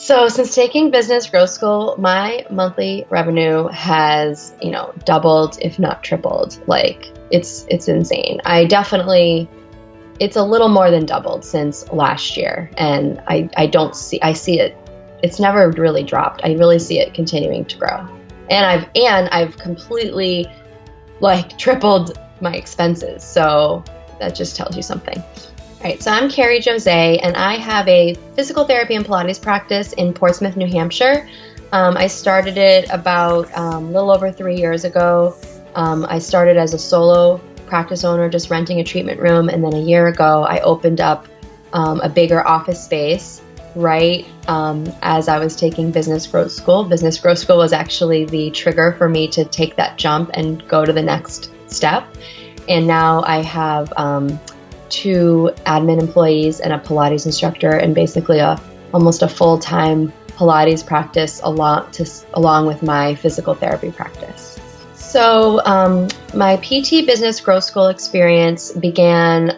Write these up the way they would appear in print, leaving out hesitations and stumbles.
So since taking business growth school, my monthly revenue has, doubled, if not tripled. Like it's insane. It's a little more than doubled since last year. And I see it. It's never really dropped. I really see it continuing to grow. And I've completely tripled my expenses. So that just tells you something. All right, so I'm Carrie Jose, and I have a physical therapy and Pilates practice in Portsmouth, New Hampshire. I started it about a little over 3 years ago. I started as a solo practice owner, just renting a treatment room, and then a year ago, I opened up a bigger office space right as I was taking business growth school. Business growth school was actually the trigger for me to take that jump and go to the next step. And now I have 2 admin employees and a Pilates instructor, and basically almost a full-time Pilates practice along with my physical therapy practice. So my PT Business Growth School experience began,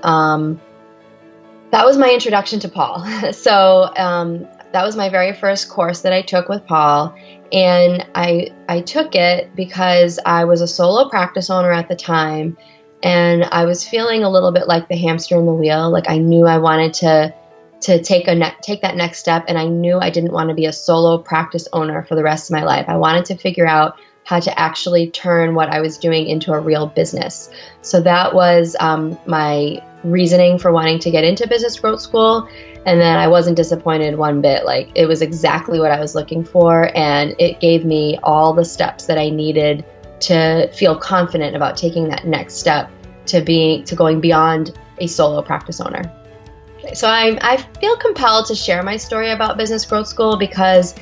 that was my introduction to Paul. So that was my very first course that I took with Paul, and I took it because I was a solo practice owner at the time. And I was feeling a little bit like the hamster in the wheel. Like I knew I wanted to take that next step, and I knew I didn't want to be a solo practice owner for the rest of my life. I wanted to figure out how to actually turn what I was doing into a real business. So that was my reasoning for wanting to get into business growth school. And then I wasn't disappointed one bit. Like it was exactly what I was looking for, and it gave me all the steps that I needed to feel confident about taking that next step to going beyond a solo practice owner. So I feel compelled to share my story about business growth school because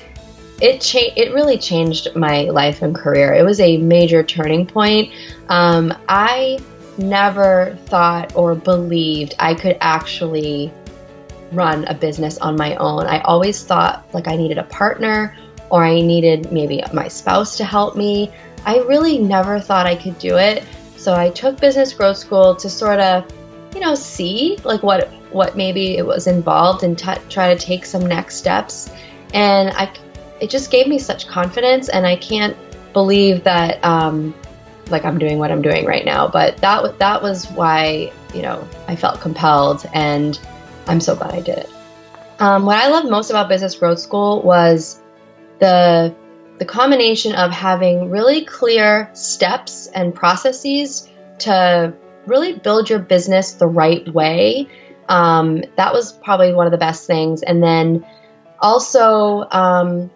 it really changed my life and career. It was a major turning point. I never thought or believed I could actually run a business on my own. I always thought I needed a partner, or I needed maybe my spouse to help me. I really never thought I could do it. So I took business growth school to sort of, see what maybe it was involved and try to take some next steps. And it just gave me such confidence, and I can't believe that I'm doing what I'm doing right now. But that was why, I felt compelled, and I'm so glad I did it. What I loved most about business growth school was the combination of having really clear steps and processes to really build your business the right way. That was probably one of the best things. And then also, Paul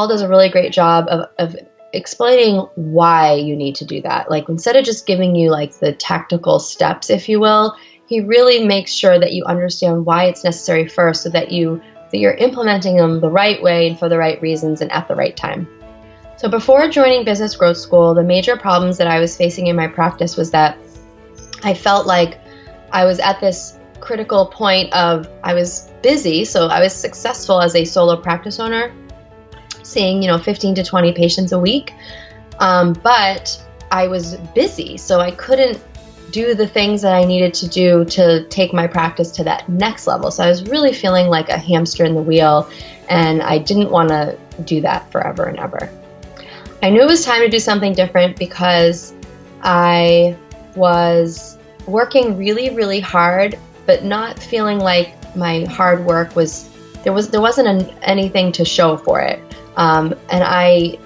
does a really great job of explaining why you need to do that. Like instead of just giving you the tactical steps, if you will, he really makes sure that you understand why it's necessary first, so that you're implementing them the right way and for the right reasons and at the right time. So before joining business growth school, the major problems that I was facing in my practice was that I felt like I was at this critical point of I was busy, so I was successful as a solo practice owner, seeing 15 to 20 patients a week, but I was busy, so I couldn't do the things that I needed to do to take my practice to that next level. So I was really feeling like a hamster in the wheel, and I didn't want to do that forever and ever. I knew it was time to do something different because I was working really, really hard, but not feeling like my hard work there wasn't anything to show for it. And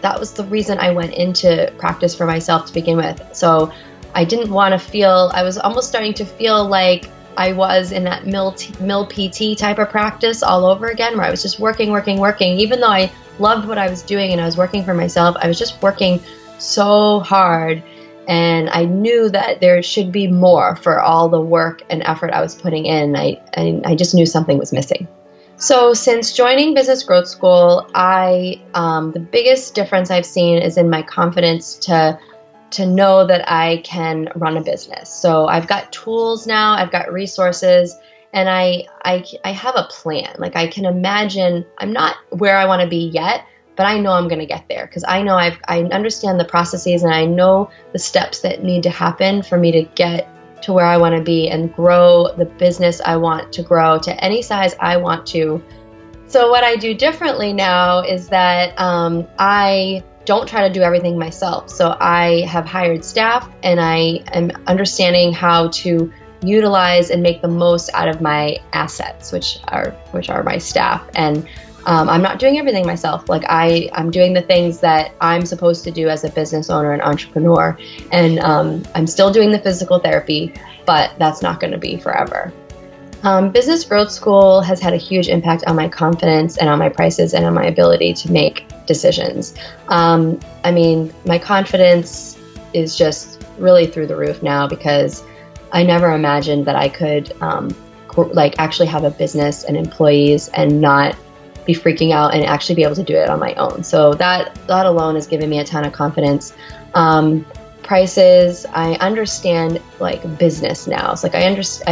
that was the reason I went into practice for myself to begin with. So I didn't want to I was almost starting to feel like I was in that mill PT type of practice all over again, where I was just working. Even though I loved what I was doing and I was working for myself, I was just working so hard, and I knew that there should be more for all the work and effort I was putting in. I just knew something was missing. So since joining business growth school, the biggest difference I've seen is in my confidence to know that I can run a business. So I've got tools now, I've got resources, and I have a plan. I can imagine, I'm not where I want to be yet, but I know I'm going to get there because I know I understand the processes, and I know the steps that need to happen for me to get to where I want to be and grow the business I want to grow to any size I want to So what I do differently now is that I don't try to do everything myself. So I have hired staff, and I am understanding how to utilize and make the most out of my assets, which are my staff. And I'm not doing everything myself. Like I'm doing the things that I'm supposed to do as a business owner and entrepreneur. And I'm still doing the physical therapy, but that's not going to be forever. Business Growth School has had a huge impact on my confidence and on my prices and on my ability to make decisions. My confidence is just really through the roof now, because I never imagined that I could actually have a business and employees and not be freaking out and actually be able to do it on my own. So that alone has given me a ton of confidence. Prices, I understand business now. It's I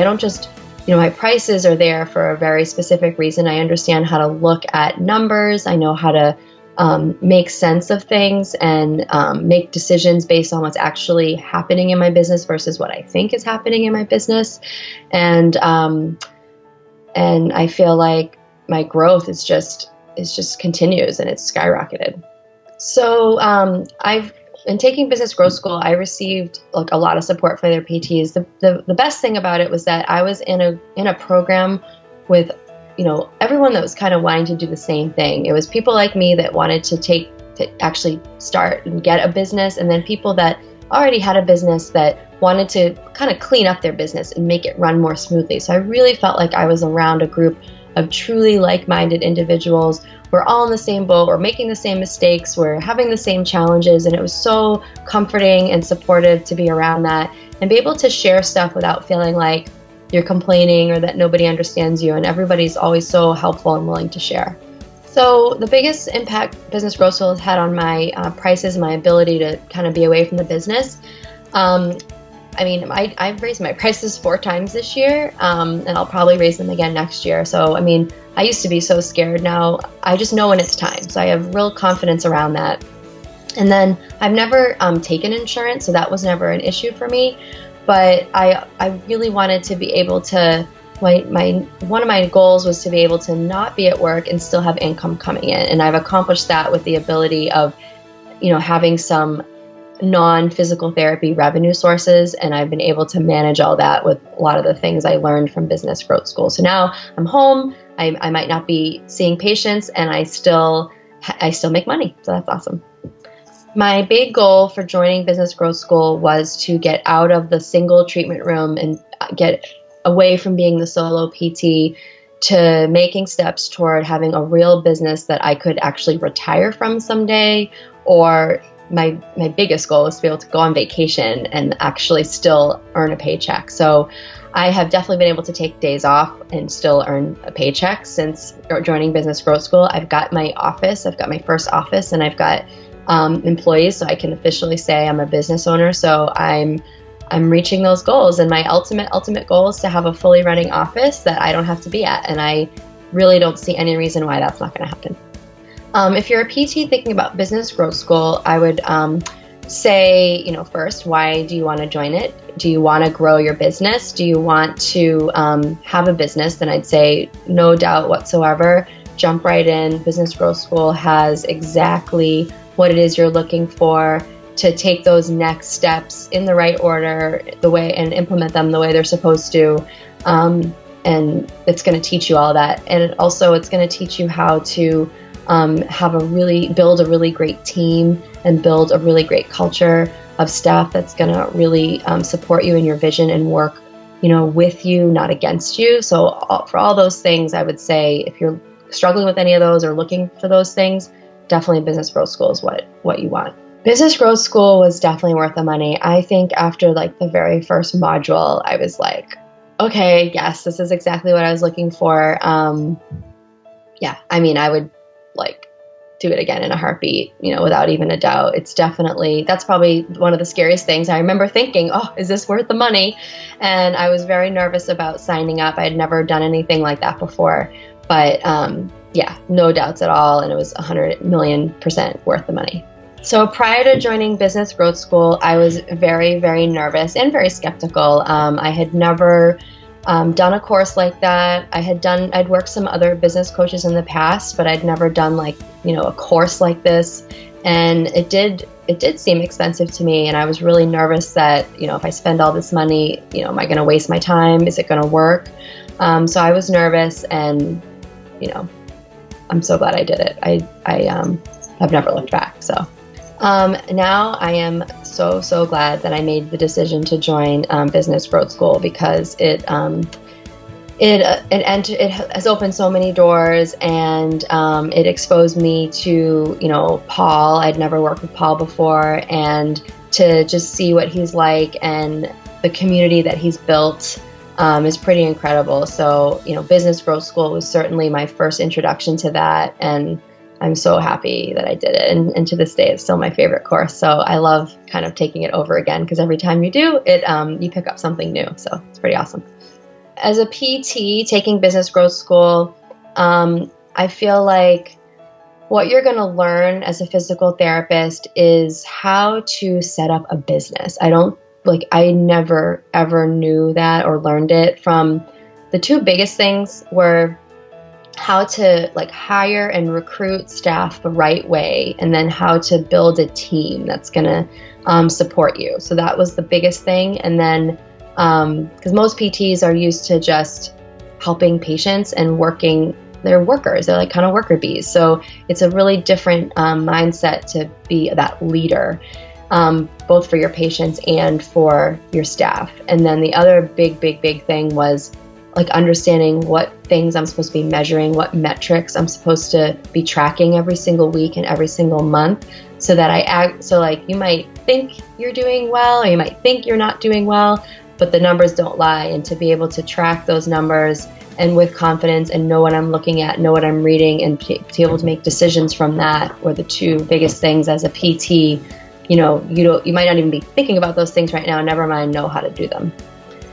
don't just, my prices are there for a very specific reason. I understand how to look at numbers. I know how to make sense of things and make decisions based on what's actually happening in my business versus what I think is happening in my business. And I feel like my growth is just continues, and it's skyrocketed. So in taking Business Growth School, I received a lot of support from other PTs. The best thing about it was that I was in a program with everyone that was kind of wanting to do the same thing. It was people like me that wanted to actually start and get a business, and then people that already had a business that wanted to kind of clean up their business and make it run more smoothly. So I really felt like I was around a group of truly like-minded individuals. We're all in the same boat. We're making the same mistakes. We're having the same challenges. And it was so comforting and supportive to be around that and be able to share stuff without feeling like you're complaining or that nobody understands you. And everybody's always so helpful and willing to share. So the biggest impact Business Growth School has had on my prices, my ability to kind of be away from the business. I've raised my prices 4 times this year, and I'll probably raise them again next year. So, I used to be so scared. Now I just know when it's time. So I have real confidence around that. And then I've never taken insurance, so that was never an issue for me. But I really wanted to be able to, one of my goals was to be able to not be at work and still have income coming in. And I've accomplished that with the ability of, having some non-physical therapy revenue sources, and I've been able to manage all that with a lot of the things I learned from Business Growth School. So now I'm home, I might not be seeing patients, and I still make money. So that's awesome. My big goal for joining Business Growth School was to get out of the single treatment room and get away from being the solo PT to making steps toward having a real business that I could actually retire from someday, or my biggest goal is to be able to go on vacation and actually still earn a paycheck. So I have definitely been able to take days off and still earn a paycheck since joining Business Growth School. I've got my office, I've got my first office, and I've got employees, so I can officially say I'm a business owner. So I'm reaching those goals, and my ultimate goal is to have a fully running office that I don't have to be at, and I really don't see any reason why that's not going to happen. If you're a PT thinking about Business Growth School, I would say, first, why do you want to join it? Do you want to grow your business? Do you want to have a business? Then I'd say no doubt whatsoever, jump right in. Business Growth School has exactly what it is you're looking for to take those next steps in the right order, and implement them the way they're supposed to. And it's going to teach you all that. And also it's going to teach you how to build a really great team and build a really great culture of staff that's going to really support you in your vision and work, with you, not against you. So for all those things, I would say if you're struggling with any of those or looking for those things, definitely Business Growth School is what you want. Business Growth School was definitely worth the money. I think after the very first module, I was like, okay, yes, this is exactly what I was looking for. I would do it again in a heartbeat, without even a doubt. That's probably one of the scariest things. I remember thinking, oh, is this worth the money? And I was very nervous about signing up. I had never done anything like that before, but no doubts at all. And it was 100 million% worth the money. So prior to joining Business Growth School, I was very, very nervous and very skeptical. I had never done a course like that. I'd worked some other business coaches in the past, but I'd never done like, a course like this. And it did seem expensive to me. And I was really nervous that, if I spend all this money, am I going to waste my time? Is it going to work? So I was nervous, and, I'm so glad I did it. I've never looked back. So now I am so glad that I made the decision to join Business Growth School, because it has opened so many doors, and it exposed me to, Paul. I'd never worked with Paul before, and to just see what he's like and the community that he's built is pretty incredible. So, Business Growth School was certainly my first introduction to that, and I'm so happy that I did it. And to this day, it's still my favorite course. So I love kind of taking it over again, because every time you do it, you pick up something new. So it's pretty awesome. As a PT taking Business Growth School, I feel like what you're going to learn as a physical therapist is how to set up a business. I never ever knew that or learned it. From the two biggest things were how to hire and recruit staff the right way, and then how to build a team that's going to support you. So that was the biggest thing. And then because most PTs are used to just helping patients and working, they're workers, they're like kind of worker bees. So it's a really different mindset to be that leader, both for your patients and for your staff. And then the other big thing was understanding what things I'm supposed to be measuring, what metrics I'm supposed to be tracking every single week and every single month, so that you might think you're doing well, or you might think you're not doing well, but the numbers don't lie. And to be able to track those numbers and with confidence, and know what I'm looking at, know what I'm reading, and be able to make decisions from that were the two biggest things as a PT. You might not even be thinking about those things right now, never mind know how to do them.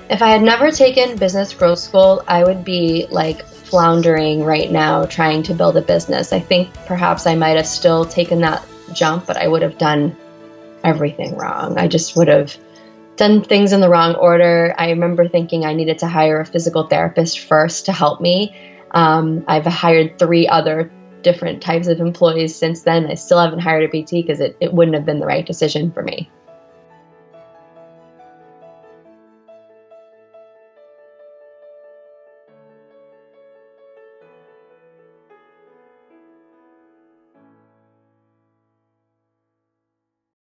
If I had never taken Business Growth School, I would be floundering right now trying to build a business. I think perhaps I might have still taken that jump, but I would have done everything wrong. I just would have done things in the wrong order. I remember thinking I needed to hire a physical therapist first to help me. I've hired 3 other different types of employees since then. I still haven't hired a PT because it wouldn't have been the right decision for me.